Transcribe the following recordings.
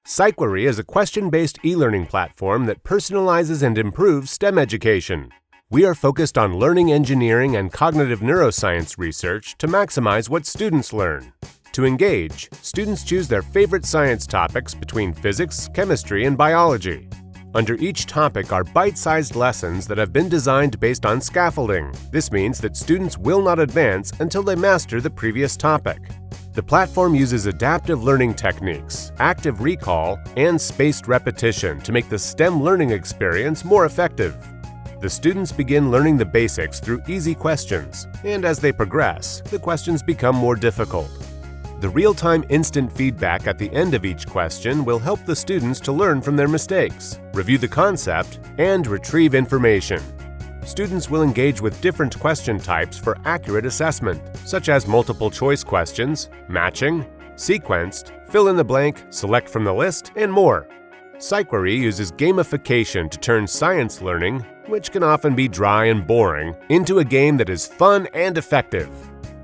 SciQuiry is a question-based e-learning platform that personalizes and improves STEM education. We are focused on learning engineering and cognitive neuroscience research to maximize what students learn. To engage, students choose their favorite science topics between physics, chemistry, and biology. Under each topic are bite-sized lessons that have been designed based on scaffolding. This means that students will not advance until they master the previous topic. The platform uses adaptive learning techniques, active recall, and spaced repetition to make the STEM learning experience more effective. The students begin learning the basics through easy questions, and as they progress, the questions become more difficult. The real-time instant feedback at the end of each question will help the students to learn from their mistakes, review the concept, and retrieve information. Students will engage with different question types for accurate assessment, such as multiple-choice questions, matching, sequenced, fill-in-the-blank, select from the list, and more. SciQuiry uses gamification to turn science learning, which can often be dry and boring, into a game that is fun and effective.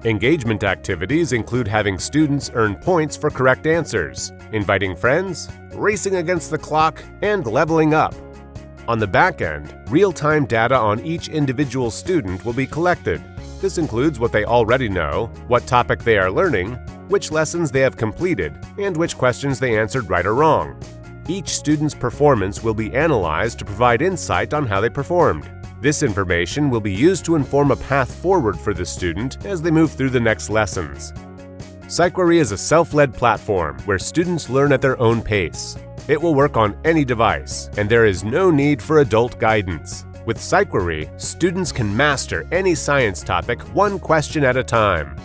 Engagement activities include having students earn points for correct answers, inviting friends, racing against the clock, and leveling up. On the back end, real-time data on each individual student will be collected. This includes what they already know, what topic they are learning, which lessons they have completed, and which questions they answered right or wrong. Each student's performance will be analyzed to provide insight on how they performed. This information will be used to inform a path forward for the student as they move through the next lessons. SciQuiry is a self-led platform where students learn at their own pace. It will work on any device, and there is no need for adult guidance. With SciQuiry, students can master any science topic one question at a time.